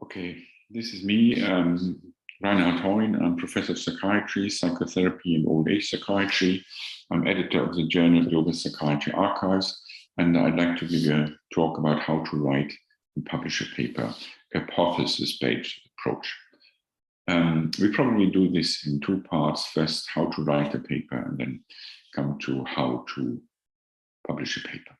Okay, this is me, Heun. I'm professor of psychiatry, psychotherapy, and old age psychiatry. I'm editor of the journal Global Psychiatry Archives, and I'd like to give you a talk about how to write and publish a paper, hypothesis-based approach. We probably do this in two parts. First, how to write a paper, and then come to how to publish a paper.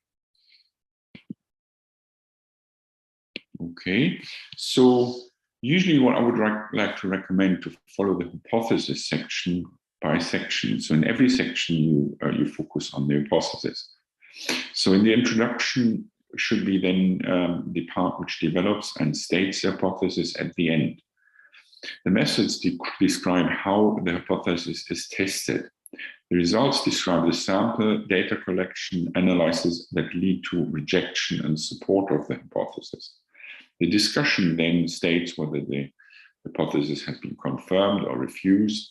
Okay, so usually what I would like to recommend to follow the hypothesis section by section. So in every section, you focus on the hypothesis. So in the introduction should be then the part which develops and states the hypothesis at the end. The methods describe how the hypothesis is tested. The results describe the sample, data collection, analysis that lead to rejection and support of the hypothesis. The discussion then states whether the hypothesis has been confirmed or refused,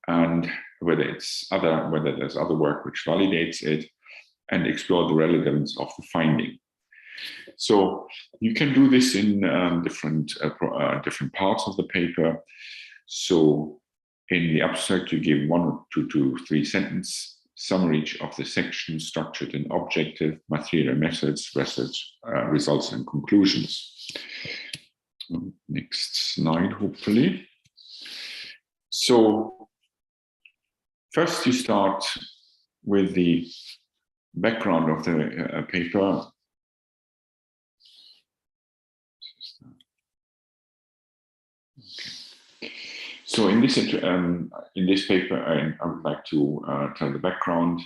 and whether there's other work which validates it, and explore the relevance of the finding. So you can do this in different parts of the paper. So in the abstract, you give 1 or 2 to 3 sentence summary of the section structured in objective, material, methods, results, and conclusions. Next slide, hopefully. So first you start with the background of the paper. Okay. So in this paper, I would like to tell the background,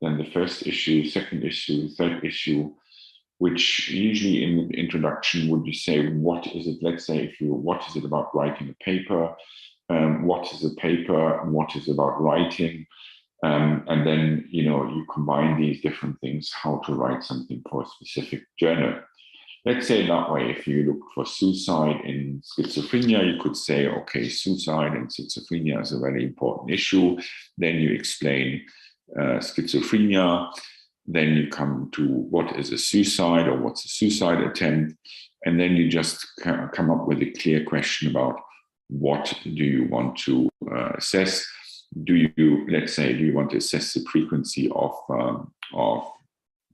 then the first issue, second issue, third issue, which usually in the introduction would you say, what is it? Let's say what is it about writing a paper? What is a paper? And what is about writing? And then, you combine these different things, how to write something for a specific journal. Let's say that way, if you look for suicide in schizophrenia, you could say, okay, suicide in schizophrenia is a very important issue. Then you explain schizophrenia. Then you come to what is a suicide or what's a suicide attempt. And then you just come up with a clear question about what do you want to assess. Do you want to assess the frequency of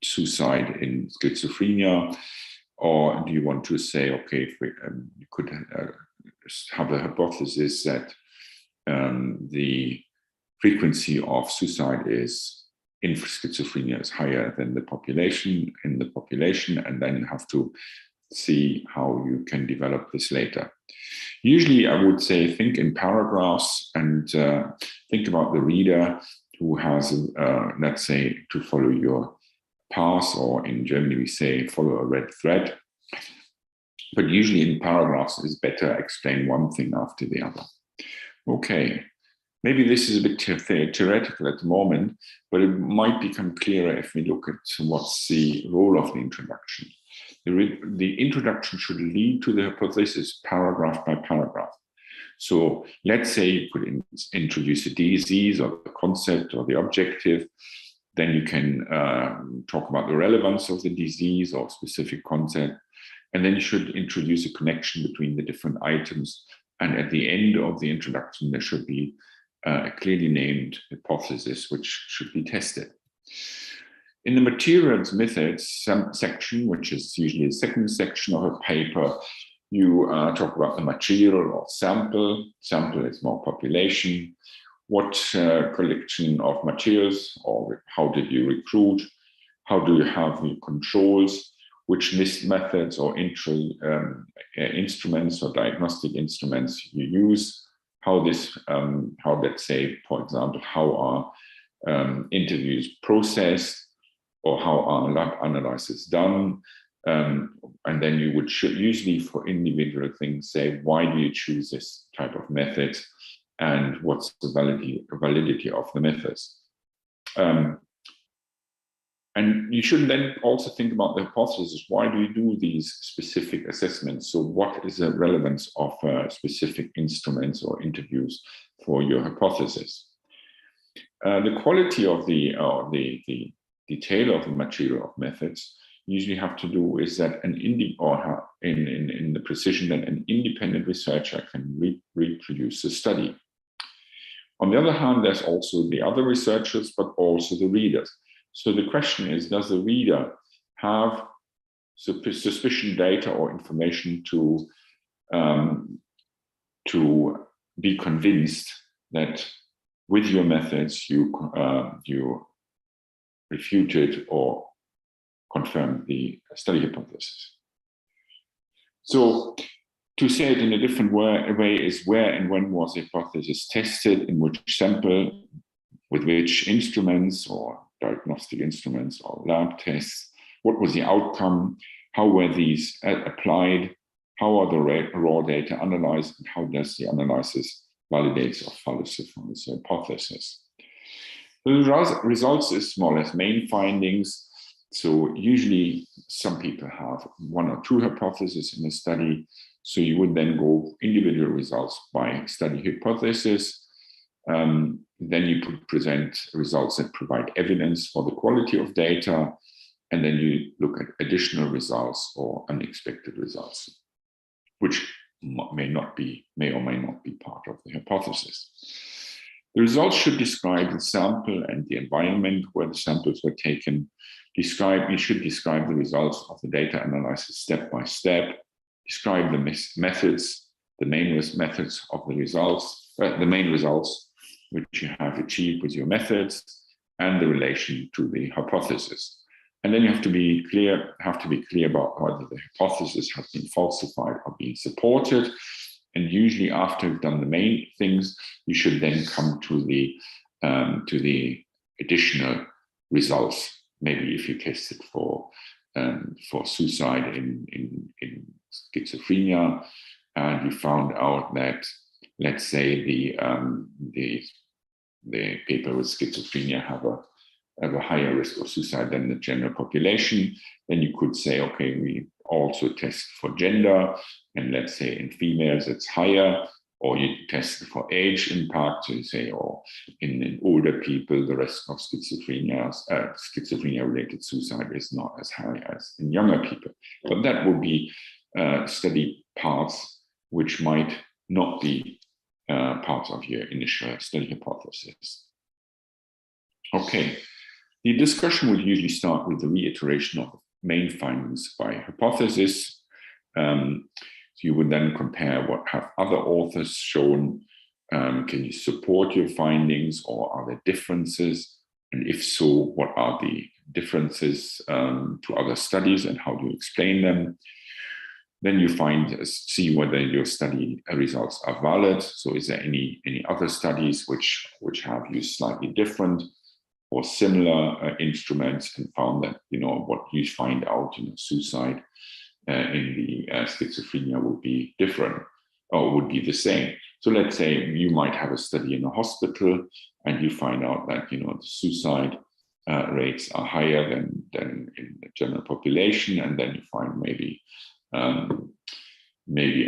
suicide in schizophrenia? Or do you want to say, okay, if you could have a hypothesis that the frequency of suicide in schizophrenia is higher than the population, and then you have to see how you can develop this later. Usually I would say think in paragraphs and think about the reader who has, let's say, to follow your path, or in Germany we say follow a red thread. But usually in paragraphs it's better explain one thing after the other. Okay. Maybe this is a bit theoretical at the moment, but it might become clearer if we look at what's the role of the introduction. The introduction should lead to the hypothesis paragraph by paragraph. So let's say you could introduce a disease or the concept or the objective. Then you can talk about the relevance of the disease or specific concept. And then you should introduce a connection between the different items. And at the end of the introduction, there should be a clearly named hypothesis which should be tested. In the materials methods section, which is usually the second section of a paper, you talk about the material or sample. Sample is more population. What collection of materials, or how did you recruit? How do you have your controls? Which methods or instruments or diagnostic instruments you use? How let's say, for example, how are interviews processed, or how are lab analysis done? And then you would usually for individual things say, why do you choose this type of method? And what's the validity of the methods? And you should then also think about the hypothesis. Why do you do these specific assessments? So what is the relevance of specific instruments or interviews for your hypothesis? The quality of the detail of the material of methods usually have to do is that in the precision that an independent researcher can reproduce the study. On the other hand, there's also the other researchers, but also the readers. So the question is, does the reader have sufficient data or information to be convinced that with your methods you refuted or confirmed the study hypothesis? So to say it in a different way is where and when was the hypothesis tested, in which sample, with which instruments or diagnostic instruments or lab tests, what was the outcome, how were these applied, how are the raw data analyzed, and how does the analysis validate or falsify the hypothesis. The results is more or less main findings. So usually some people have one or two hypotheses in a study. So you would then go individual results by study hypothesis. Then you could present results that provide evidence for the quality of data. And then you look at additional results or unexpected results, which may or may not be part of the hypothesis. The results should describe the sample and the environment where the samples were taken. You should describe the results of the data analysis step by step. Describe the methods, the main methods of the results, the main results which you have achieved with your methods, and the relation to the hypothesis. And then you have to be clear about whether the hypothesis has been falsified or being supported. And usually after you've done the main things, you should then come to the additional results. Maybe if you tested for suicide in schizophrenia, and you found out that, let's say, the people with schizophrenia have a higher risk of suicide than the general population, then you could say, okay, we also test for gender, and let's say in females it's higher, or you test for age impact, so you say, or in older people, the risk of schizophrenia-related suicide is not as high as in younger people. But that would be study parts which might not be parts of your initial study hypothesis. Okay. The discussion would usually start with the reiteration of main findings by hypothesis. So you would then compare what have other authors shown. Can you support your findings, or are there differences? And if so, what are the differences to other studies, and how do you explain them? Then you see whether your study results are valid. So is there any other studies which have used slightly different or similar instruments and found that, what you find out in suicide in the schizophrenia would be different or would be the same. So let's say you might have a study in a hospital and you find out that, the suicide rates are higher than in the general population. And then you find maybe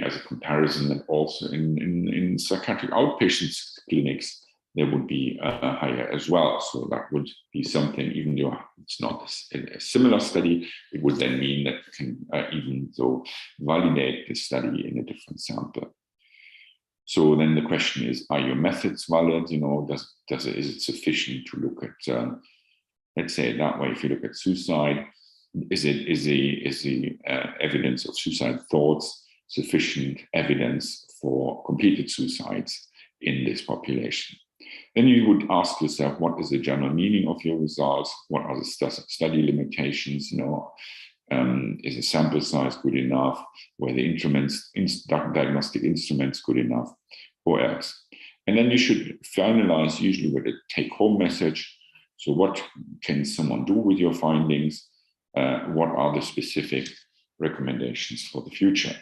as a comparison that also in psychiatric outpatient clinics, there would be higher as well. So that would be something, even though it's not a similar study, it would then mean that you can even though validate the study in a different sample. So then the question is, are your methods valid? Is it sufficient to look at, let's say it that way, if you look at suicide, is the evidence of suicide thoughts sufficient evidence for completed suicides in this population? Then you would ask yourself, what is the general meaning of your results? What are the study limitations? Is the sample size good enough? Were the diagnostic instruments good enough, or else? And then you should finalize usually with a take-home message. So what can someone do with your findings? What are the specific recommendations for the future?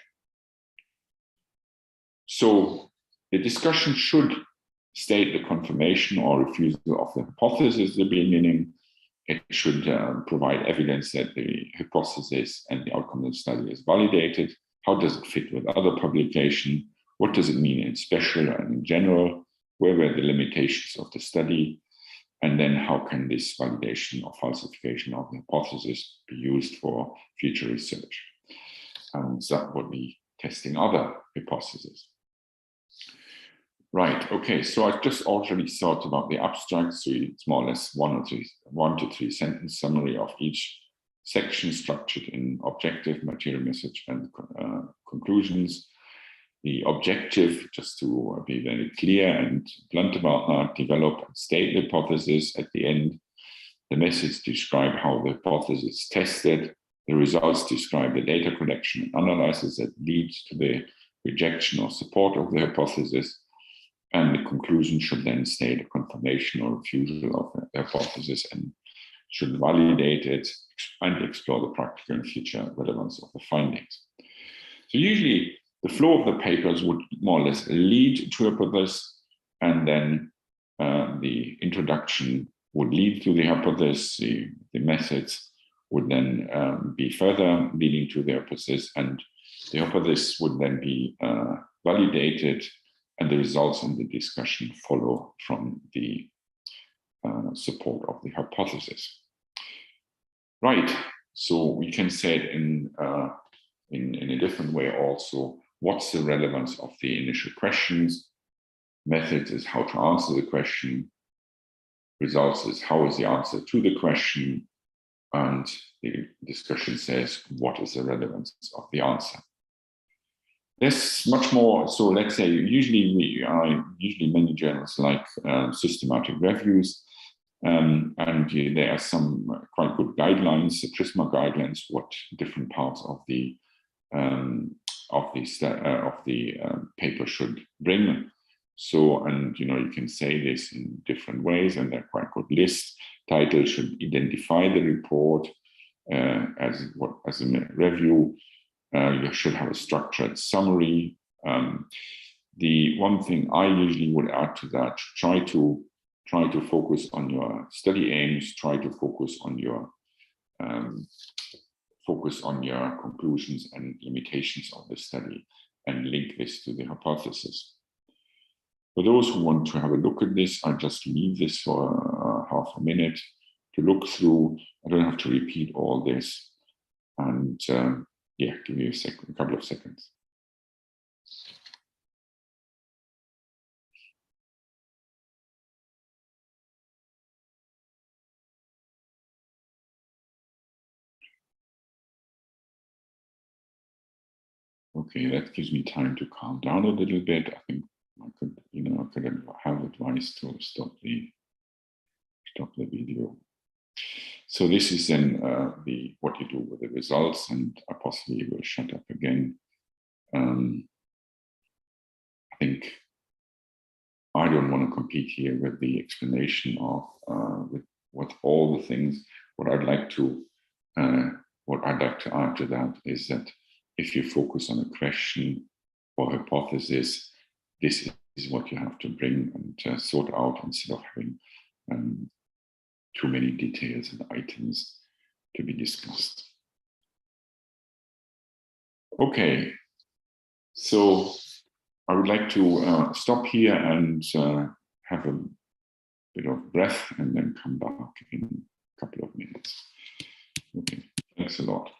So the discussion should state the confirmation or refusal of the hypothesis at the beginning. It should provide evidence that the hypothesis and the outcome of the study is validated. How does it fit with other publication? What does it mean in special and in general? Where were the limitations of the study? And then how can this validation or falsification of the hypothesis be used for future research? And that would be testing other hypotheses. Right, okay, so I've just already thought about the abstract, so it's more or less 1 to 3 sentence summary of each section structured in objective, material, message, and conclusions. The objective, just to be very clear and blunt about that, develop and state the hypothesis. At the end, the message describe how the hypothesis is tested. The results describe the data collection and analysis that leads to the rejection or support of the hypothesis. And the conclusion should then state a confirmation or refusal of the hypothesis and should validate it and explore the practical and future relevance of the findings. So usually the flow of the papers would more or less lead to a hypothesis, and then the introduction would lead to the hypothesis, the methods would then be further leading to the hypothesis, and the hypothesis would then be validated, and the results and the discussion follow from the support of the hypothesis. Right, so we can say it in a different way also. What's the relevance of the initial questions? Methods is how to answer the question. Results is how is the answer to the question. And the discussion says, what is the relevance of the answer? There's much more. So let's say usually many journals like systematic reviews, and there are some quite good guidelines, the TRISMA guidelines, what different parts of the paper should bring. So, and you can say this in different ways, and they're quite good lists. Title should identify the report as a review. You should have a structured summary. The one thing I usually would add to that: try to focus on your study aims. Try to focus on your conclusions and limitations of the study, and link this to the hypothesis. For those who want to have a look at this, I'll just leave this for half a minute to look through. I don't have to repeat all this, and yeah, give me a couple of seconds. Okay, that gives me time to calm down a little bit. I think I could have advice to stop the video. So this is then what you do with the results, and I possibly will shut up again. I think I don't want to compete here with the explanation of with all the things. What I'd like to add to that is that if you focus on a question or hypothesis, this is what you have to bring and sort out, instead of having too many details and items to be discussed. Okay, so I would like to stop here and have a bit of breath, and then come back in a couple of minutes. Okay, thanks a lot.